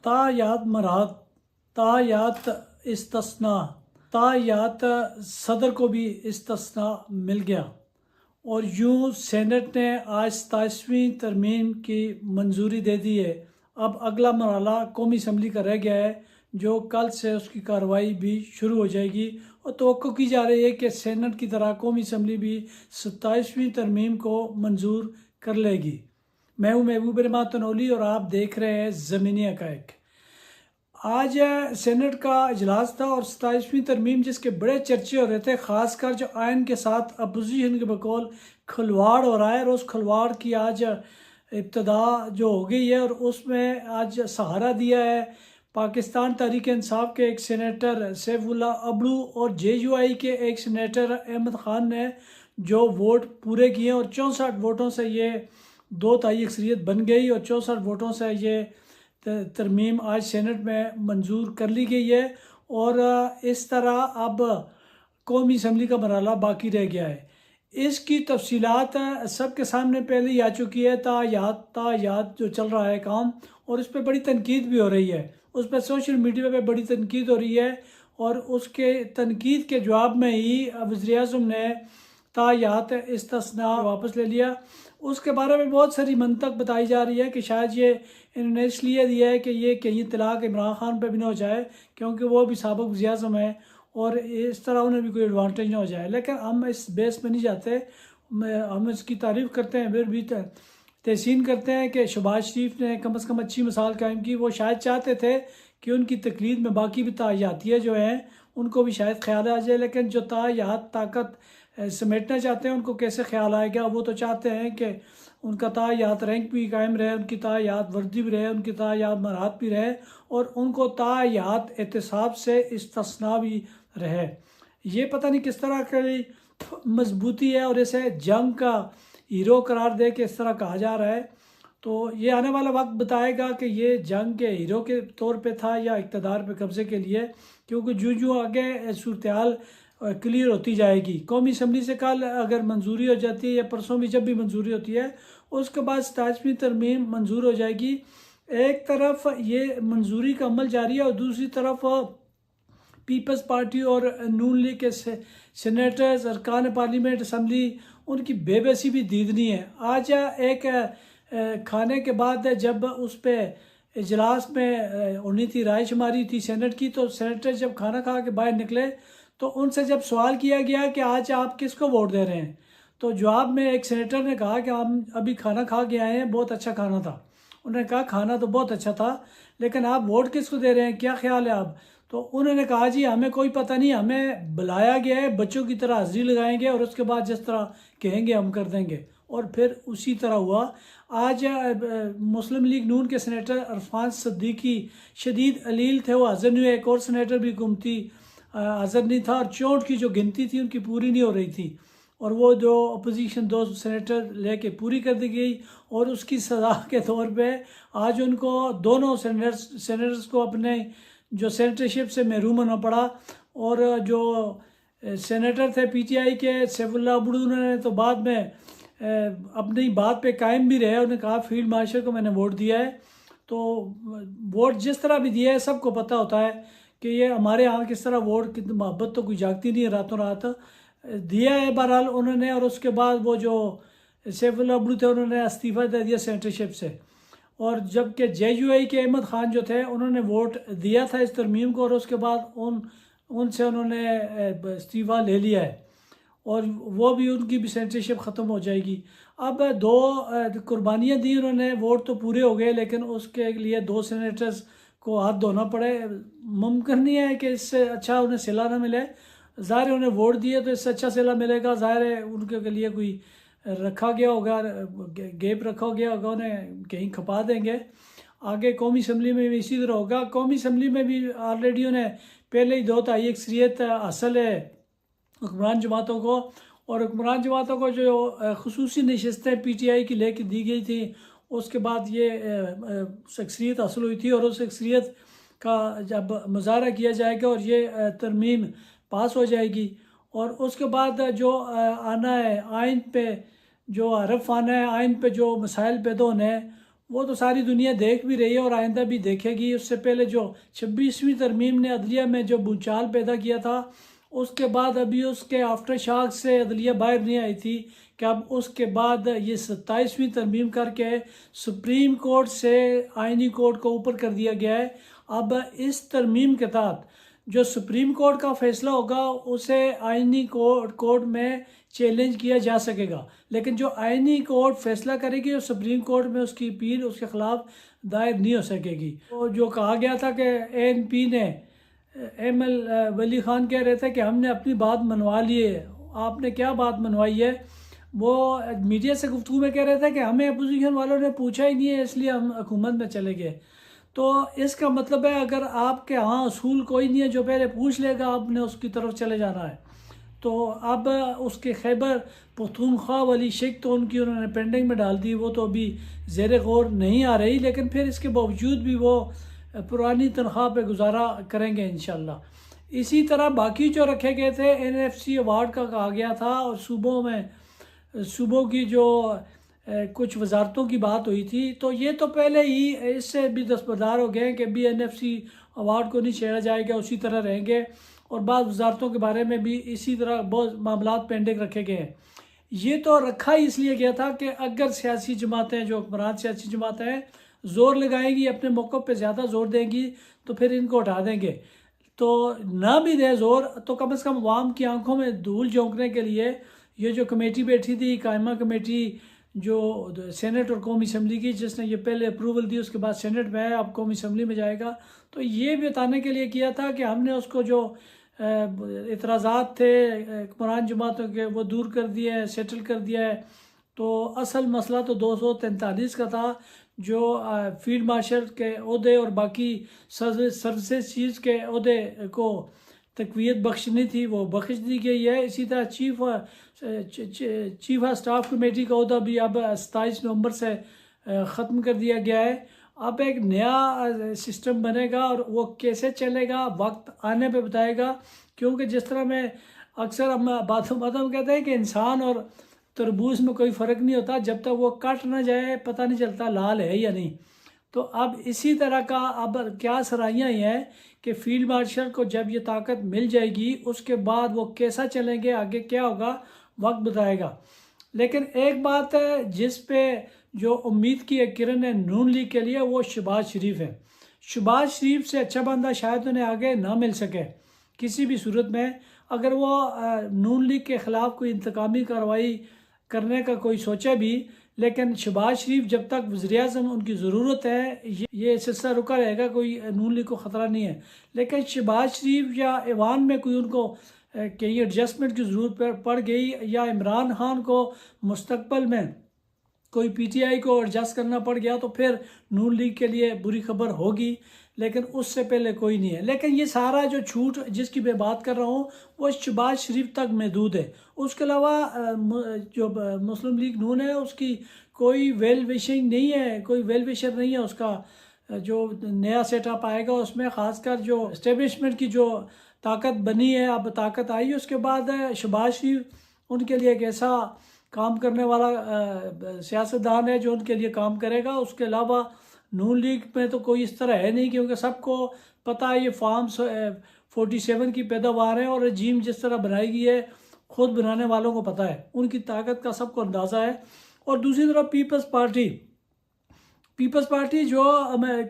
तायात मरात, तायात इस्तस्ना, तायात सदर को भी इस्तस्ना मिल गया। और यूँ सेनेट ने आज 27वीं तरमीम की मंजूरी दे दी है। अब अगला मरहला कौमी असम्बली का रह गया है, जो कल से उसकी कार्रवाई भी शुरू हो जाएगी। और तवक्को की जा रही है कि सेनेट की तरह कौमी असम्बली भी 27वीं तरमीम को मंजूर कर लेगी। मैं हूँ महबूब रहमान तनौली और आप देख रहे हैं ज़मीनी हक़ाइक़। आज सेनेट का इजलास था और 27वीं तरमीम जिसके बड़े चर्चे हो रहे थे, ख़ासकर जो आयन के साथ अपोजिशन के बकौल खलवाड़ हो रहा है, और उस खलवाड़ की आज इब्तदा जो हो गई है और उसमें आज सहारा दिया है पाकिस्तान तहरीक इंसाफ के एक सेनेटर सैफुल्लाह अबड़ू और JUI के एक सेनेटर अहमद ख़ान ने जो वोट पूरे किए और 64 वोटों से ये 2/3 अक्सरियत बन गई और 64 वोटों से ये तरमीम आज सेनेट में मंजूर कर ली गई है। और इस तरह अब कौमी असम्बली का मरहला बाकी रह गया है। इसकी तफसीलात सबके सामने पहले ही आ चुकी है। तायात जो चल रहा है काम, और इस पर बड़ी तनकीद भी हो रही है, उस पर सोशल मीडिया पे बड़ी तनकीद हो रही है। और उसके तनकीद के जवाब में ही वज़ीर-ए-आज़म ने तायात इस्तस्ना वापस ले लिया। उसके बारे में बहुत सारी मंतक बताई जा रही है कि शायद ये इन्होंने इसलिए दिया है कि ये कहीं तलाक इमरान खान पे भी ना हो जाए, क्योंकि वो भी साबिक़ वज़ीर-ए-आज़म है और इस तरह उन्हें भी कोई एडवांटेज ना हो जाए। लेकिन हम इस बेस में नहीं जाते, हम इसकी तारीफ़ करते हैं, फिर भी तहसीन करते हैं कि शहबाज शरीफ ने कम से कम अच्छी मिसाल कायम की। वो शायद चाहते थे कि उनकी तकलीद में बाकी भी तायातियाँ जो हैं उनको भी शायद ख्याल आ जाए, लेकिन जो तायात ताकत समेटना चाहते हैं उनको कैसे ख्याल आएगा। वो तो चाहते हैं कि उनका तायात रैंक भी कायम रहे, उनकी तायात वर्दी भी रहे, उनकी तायात मराहत भी रहे, और उनको तायात एहतसाब से इस्तस्ना भी रहे। ये पता नहीं किस तरह की मजबूती है और इसे जंग का हीरो करार दे के इस तरह कहा जा रहा है। तो ये आने वाला वक्त बताएगा कि ये जंग के हीरो के तौर पे था या इक़्तिदार पे कब्ज़े के लिए, क्योंकि जो आगे सूरत हाल क्लियर होती जाएगी। कौमी असम्बली से कल अगर मंजूरी हो जाती है या परसों भी जब भी मंजूरी होती है, उसके बाद 27वीं तरमीम मंजूर हो जाएगी। एक तरफ ये मंजूरी का अमल जारी है और दूसरी तरफ पीपल्स पार्टी और नून लीग के सेनेटर्स, अरकान पार्लियामेंट, असम्बली, उनकी बेबसी भी दीदनी है। आज एक खाने के बाद जब उस पर इजलास में होनी थी रायशुमारी थी सेनेट की, तो सेनेटर जब खाना खा के बाहर निकले तो उनसे जब सवाल किया गया कि आज आप किसको वोट दे रहे हैं, तो जवाब में एक सेनेटर ने कहा कि हम अभी खाना खा के आए हैं, बहुत अच्छा खाना था। उन्होंने कहा खाना तो बहुत अच्छा था, लेकिन आप वोट किसको दे रहे हैं, क्या ख्याल है आप? तो उन्होंने कहा जी हमें कोई पता नहीं, हमें बुलाया गया है, बच्चों की तरह हाजिरी लगाएंगे और उसके बाद जिस तरह कहेंगे हम कर देंगे। और फिर उसी तरह हुआ। आज मुस्लिम लीग नून के सेनेटर अरफान सिद्दीकी शदीद अलील थे, वो हाजिर नहीं हुए। एक और सेनेटर भी गुमती हाजिर नहीं था, और 64 की जो गिनती थी उनकी पूरी नहीं हो रही थी, और वो जो अपोजिशन 2 सेनेटर लेके पूरी कर दी गई। और उसकी सज़ा के तौर पे आज उनको दोनों सेनेटर्स को अपने जो सेनेटरशिप से महरूम होना पड़ा। और जो सेनेटर थे PTI के सैफुल्लाह अबड़ू, उन्होंने तो बाद में अपनी बात पे कायम भी रहे। उन्होंने कहा फील्ड मार्शल को मैंने वोट दिया है। तो वोट जिस तरह भी दिया है सबको पता होता है कि ये हमारे यहाँ किस तरह वोट की मोहब्बत तो कोई जागती नहीं है, रातों रात दिया है बहरहाल उन्होंने। और उसके बाद वो जो सैफुल्लाह अबड़ू थे उन्होंने इस्तीफ़ा दे दिया सेनेटरशिप से, और जबकि JUI के अहमद ख़ान जो थे उन्होंने वोट दिया था इस तरमीम को, और उसके बाद उनसे उन्होंने इस्तीफ़ा ले लिया है और वो भी उनकी भी सेनेटरशिप ख़त्म हो जाएगी। अब 2 कुर्बानियाँ दी उन्होंने, वोट तो पूरे हो गए, लेकिन उसके लिए 2 सेनेटर्स को हाथ धोना पड़े। मुमकिन नहीं है कि इससे अच्छा उन्हें सिला ना मिले। ज़ाहिर उन्हें वोट दिए तो इससे अच्छा सिला मिलेगा, ज़ाहिर है उनके लिए कोई रखा गया होगा, गैप रखा गया होगा, उन्हें कहीं खपा देंगे। आगे कौमी असम्बली में भी इसी तरह होगा। कौमी असम्बली में भी ऑलरेडी उन्हें पहले ही 2/3 अक्सरियत हासिल है हुक्मरान जमातों को, और हुक्मरान जमातों को जो खुसूसी नशस्तें PTI की लेके दी गई थी, उसके बाद ये अक्सरियत हासिल हुई थी। और उस अक्सरियत का जब मुजाहरा किया जाएगा और ये तरमीम पास हो जाएगी, और उसके बाद जो आना है आइन पे, जो हरफ आना है आइन पे, जो मसाइल पैदा होने हैं वो तो सारी दुनिया देख भी रही है और आइंदा भी देखेगी। उससे पहले जो 26वीं तरमीम ने अदलिया में जो भूचाल पैदा किया था, उसके बाद अभी उसके आफ्टर शॉक से अदलिया बाहर नहीं आई थी कि अब उसके बाद ये 27वीं तरमीम करके सुप्रीम कोर्ट से आइनी कोर्ट को ऊपर कर दिया गया है। अब इस तरमीम के तहत जो सुप्रीम कोर्ट का फैसला होगा उसे आइनी कोर्ट में चैलेंज किया जा सकेगा, लेकिन जो आइनी कोर्ट फैसला करेगी और सुप्रीम कोर्ट में उसकी अपील उसके खिलाफ दायर नहीं हो सकेगी। तो जो कहा गया था कि ANP ने ML वली खान कह रहे थे कि हमने अपनी बात मनवा ली है। आपने क्या बात मनवाई है? वो मीडिया से गुफ्तगू में कह रहे थे कि हमें अपोजिशन वालों ने पूछा ही नहीं है, इसलिए हम हुकूमत में चले गए। तो इसका मतलब है अगर आपके यहाँ असूल कोई नहीं है जो पहले पूछ लेगा, आपने उसकी तरफ चले जाना है। तो अब उसके खैबर पख्तूनख्वा वाली शिक तो उन्होंने पेंडिंग में डाल दी, वो तो अभी ज़ेर गौर नहीं आ रही, लेकिन फिर इसके बावजूद भी वो पुरानी तनख्वाह पे गुजारा करेंगे इंशाल्लाह। इसी तरह बाकी जो रखे गए थे, NFC अवार्ड का कहा गया था और सूबों की जो कुछ वजारतों की बात हुई थी, तो ये तो पहले ही इससे भी दस्तबरदार हो गए कि BNFC अवार्ड को नहीं छेड़ा जाएगा, उसी तरह रहेंगे। और बाद वजारतों के बारे में भी इसी तरह बहुत मामला पेंडिंग रखे गए हैं। ये तो रखा ही इसलिए गया था कि अगर सियासी जमातें, जो हुक्मरान सियासी जमातें हैं, ज़ोर लगाएंगी, अपने मौक़िफ़ पे ज़्यादा ज़ोर देंगी, तो फिर इनको हटा देंगे। तो ना भी दे ज़ोर, तो कम से कम अवाम की आंखों में धूल झोंकने के लिए ये जो कमेटी बैठी थी, कायमा कमेटी, जो सेनेट और कौमी असम्बली की, जिसने ये पहले अप्रूवल दी, उसके बाद सेनेट में है, अब कौमी असम्बली में जाएगा, तो ये बताने के लिए किया था कि हमने उसको जो इतराज़ात थे हुक्मरान जमातों के, वो दूर कर दिए है, सेटल कर दिया है। तो असल मसला तो 243 का था, जो फील्ड मार्शल के ओहदे और बाकी सर्विसेज चीज़ के ओहदे को तकवीत बख्शनी थी, वो बख्श दी गई है। इसी तरह चीफ ऑफ स्टाफ कमेटी का अहदा भी अब 27 नवंबर से ख़त्म कर दिया गया है। अब एक नया सिस्टम बनेगा और वो कैसे चलेगा वक्त आने पे बताएगा, क्योंकि जिस तरह में अक्सर हम बातों कहते हैं कि इंसान और तरबूज में कोई फ़र्क नहीं होता, जब तक वो कट ना जाए पता नहीं चलता लाल है या नहीं। तो अब इसी तरह का अब क्या सराहियाँ ही हैं कि फील्ड मार्शल को जब ये ताकत मिल जाएगी, उसके बाद वो कैसा चलेंगे, आगे क्या होगा, वक्त बताएगा। लेकिन एक बात है जिस पे जो उम्मीद की एक किरण है नून लीग के लिए, वो शहबाज शरीफ है। शहबाज शरीफ से अच्छा बंदा शायद उन्हें आगे ना मिल सके किसी भी सूरत में। अगर वो नून लीग के ख़िलाफ़ कोई इंतकामी कार्रवाई करने का कोई सोचे भी, लेकिन शहबाज शरीफ जब तक वज़ीर-ए-आज़म उनकी ज़रूरत है, ये सिलसिला रुका रहेगा, कोई नून लीग को ख़तरा नहीं है। लेकिन शहबाज शरीफ या ऐवान में कोई उनको कहीं एडजस्टमेंट की ज़रूरत पड़ गई, या इमरान खान को मुस्तकबिल में कोई PTI को एडजस्ट करना पड़ गया, तो फिर नून लीग के लिए बुरी खबर होगी, लेकिन उससे पहले कोई नहीं है। लेकिन ये सारा जो छूट जिसकी मैं बात कर रहा हूँ, वो शहबाज शरीफ तक महदूद है। उसके अलावा जो मुस्लिम लीग नून है, उसकी कोई वेल विशिंग नहीं है, कोई वेल विशर नहीं है। उसका जो नया सेटअप आएगा उसमें ख़ासकर जो इस्टेब्लिशमेंट की जो ताकत बनी है, अब ताकत आई, उसके बाद शहबाज शरीफ उनके लिए एक ऐसा काम करने वाला सियासतदान है जो उनके लिए काम करेगा। उसके अलावा नून लीग में तो कोई इस तरह है नहीं, क्योंकि सबको पता है ये फार्म 47 की पैदावार है और रजीम जिस तरह बनाई गई है खुद बनाने वालों को पता है, उनकी ताकत का सबको अंदाज़ा है। और दूसरी तरफ पीपल्स पार्टी जो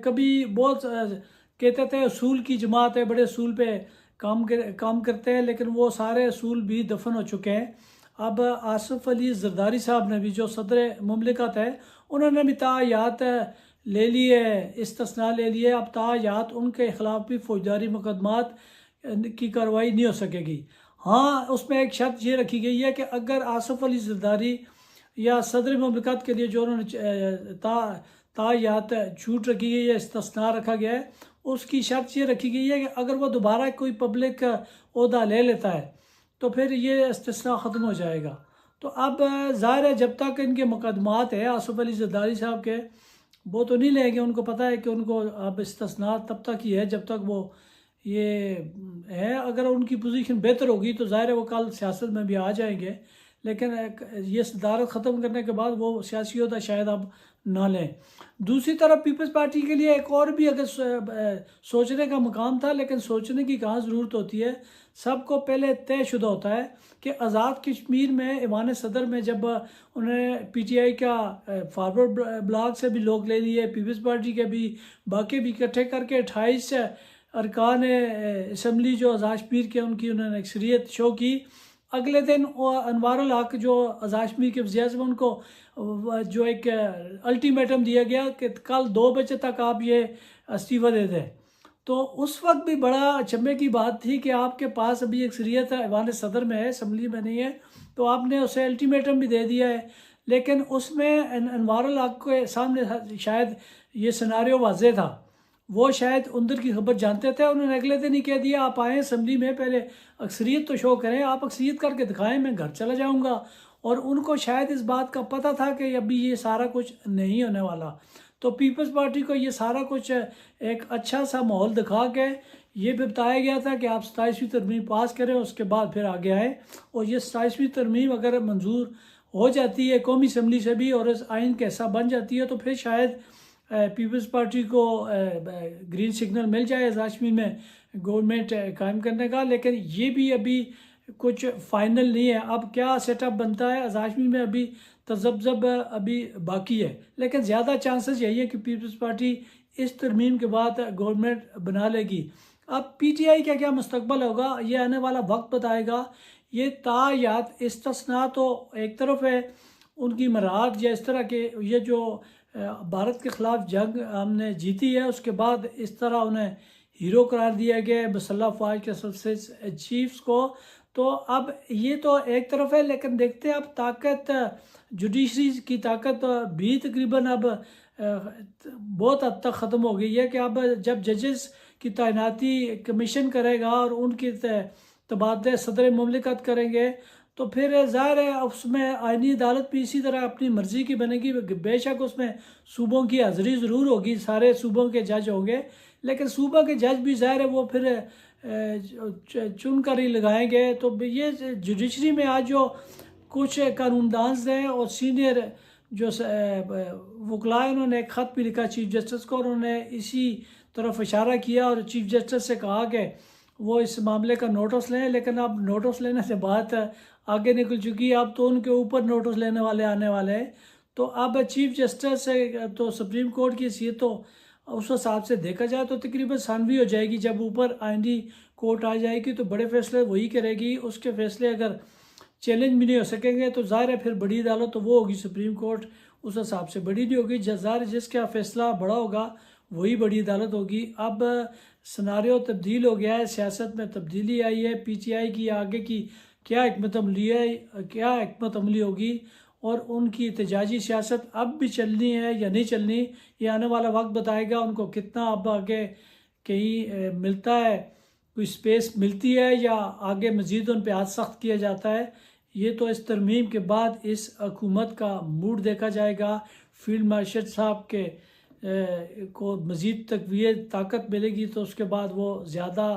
कभी बहुत कहते थे असूल की जमात है, बड़े असूल पे काम करते हैं, लेकिन वो सारे असूल भी दफन हो चुके हैं। अब आसिफ अली जरदारी साहब ने भी, जो सदर मुमलिकत है, उन्होंने भी तायात ले लिए, इस्तिस्ना ले लिए। अब तायात उनके ख़िलाफ़ भी फौजदारी मुकदमात की कार्रवाई नहीं हो सकेगी। हाँ, उसमें एक शर्त ये रखी गई है कि अगर आसिफ अली जरदारी या सदर मुमलिकत के लिए जो उन्होंने तायात छूट रखी गई है, इस्तिस्ना रखा गया है, उसकी शर्त ये रखी गई है कि अगर वो दोबारा कोई पब्लिक ओहदा ले लेता है तो फिर ये इस्तिस्ना ख़त्म हो जाएगा। तो अब ज़ाहिर है जब तक इनके मुकदमात है आसिफ अली जरदारी साहब के, वो तो नहीं लेंगे। उनको पता है कि उनको अब इस्तिस्ना तब तक ही है जब तक वो ये है। अगर उनकी पोजीशन बेहतर होगी तो ज़ाहिर है वो कल सियासत में भी आ जाएंगे, लेकिन ये सदारत ख़त्म करने के बाद वो सियासी ओहदा शायद अब ना लें। दूसरी तरफ पीपल्स पार्टी के लिए एक और भी अगर सोचने का मुकाम था, लेकिन सोचने की कहाँ ज़रूरत होती है। सबको पहले तयशुदा होता है कि आज़ाद कश्मीर में ईवान सदर में जब उन्होंने पीटीआई का फॉरवर्ड ब्लॉक से भी लोग ले लिए, पीपल्स पार्टी के भी, बाकी भी इकट्ठे करके 28 अरकान असम्बली जो आज़ाद कश्मीर के उनकी उन्होंने अक्सरियत शो की। अगले दिन अनवारुल हक जो आज़ाद कश्मीर के वज़ीर आज़म, उनको जो एक अल्टीमेटम दिया गया कि कल 2 बजे तक आप ये इस्तीफ़ा दे दें। तो उस वक्त भी बड़ा अचंभे की बात थी कि आपके पास अभी अक्सरियत ऐवान सदर में है, असम्बली में नहीं है, तो आपने उसे अल्टीमेटम भी दे दिया है। लेकिन उसमें अनवारुल हक के सामने शायद ये सिनारियो वाज़ेह था, वो शायद अंदर की खबर जानते थे। उन्होंने अगले दिन ही कह दिया आप आएँ असम्बली में, पहले अक्सरियत तो शो करें, आप अक्सरियत करके दिखाएं, मैं घर चला जाऊंगा। और उनको शायद इस बात का पता था कि अभी ये सारा कुछ नहीं होने वाला। तो पीपल्स पार्टी को ये सारा कुछ एक अच्छा सा माहौल दिखा के ये भी बताया गया था कि आप 27वीं तरमीम पास करें, उसके बाद फिर आगे आएँ। और ये 27वीं तरमीम अगर मंजूर हो जाती है कौमी असम्बली से भी और इस आइन का हिस्सा बन जाती है, तो फिर शायद पीपल्स पार्टी को ग्रीन सिग्नल मिल जाए आज़ाद कश्मीर में गवर्नमेंट कायम करने का। लेकिन ये भी अभी कुछ फाइनल नहीं है। अब क्या सेटअप बनता है आज़ाद कश्मीर में अभी तजब्जब अभी बाकी है, लेकिन ज़्यादा चांसेस यही है कि पीपल्स पार्टी इस तरमीम के बाद गवर्नमेंट बना लेगी। अब पीटीआई का क्या मुस्तकबल होगा ये आने वाला वक्त बताएगा। ये तायात इस्तिस्ना तो एक तरफ है, उनकी मराहत या इस तरह के ये जो भारत के ख़िलाफ़ जंग हमने जीती है, उसके बाद इस तरह उन्हें हीरो करार दिया गया है मुसल्लह फ़ौज के सबसे चीफ्स को। तो अब ये तो एक तरफ है, लेकिन देखते हैं अब ताकत जुडिशरी की ताकत भी तकरीबन अब बहुत हद तक ख़त्म हो गई है कि अब जब जजेस की तैनाती कमीशन करेगा और उनकी तबादले सदर मुमलिकत करेंगे, तो फिर ज़ाहिर है उसमें आइनी अदालत भी इसी तरह अपनी मर्ज़ी की बनेगी। बेशक उसमें सूबों की हाज़िरी ज़रूर होगी, सारे सूबों के जज होंगे, लेकिन सूबा के जज भी ज़ाहिर है वो फिर चुन कर ही लगाएंगे। तो ये जुडिशरी में आज जो कुछ कानूनदान हैं और सीनियर जो वकला हैं, उन्होंने एक ख़त भी लिखा चीफ जस्टिस को, उन्होंने इसी तरफ इशारा किया और चीफ जस्टिस से कहा कि वो इस मामले का नोटिस लें। लेकिन अब नोटिस लेने से बात आगे निकल चुकी है, अब तो उनके ऊपर नोटिस लेने वाले आने वाले हैं। तो अब चीफ जस्टिस से तो सुप्रीम कोर्ट की हैसियत तो उस हिसाब से देखा जाए तो तकरीबन सानवी हो जाएगी। जब ऊपर आइंदी कोर्ट आ जाएगी तो बड़े फैसले वही करेगी, उसके फैसले अगर चैलेंज भी नहीं हो सकेंगे तो ज़ाहिर है फिर बड़ी अदालत तो वो होगी सुप्रीम कोर्ट, उस हिसाब से बड़ी नहीं होगी। ज़ाहिर जिसका फैसला बड़ा होगा वही बड़ी अदालत होगी। अब सिनारियो तब्दील हो गया है, सियासत में तब्दीली आई है। पीटीआई की आगे की क्या हिकमत अमली है, क्या हिकमत अमली होगी और उनकी एहतजाजी सियासत अब भी चलनी है या नहीं चलनी, ये आने वाला वक्त बताएगा। उनको कितना अब आगे कहीं मिलता है, कोई स्पेस मिलती है या आगे मज़ीद उन पर हाथ सख्त किया जाता है, ये तो इस तरमीम के बाद इस हुकूमत का मूड देखा जाएगा। फील्ड मार्शल साहब के को मज़ीद तक़वियत ताकत मिलेगी तो उसके बाद वो ज़्यादा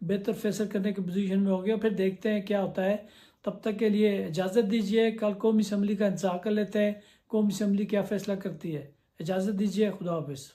बेहतर फैसला करने की पोजीशन में हो गया। फिर देखते हैं क्या होता है। तब तक के लिए इजाज़त दीजिए, कल कौमी असम्बली का इंतज़ार कर लेते हैं, कौमी असम्बली क्या फ़ैसला करती है। इजाज़त दीजिए, खुदा हाफ़िज़।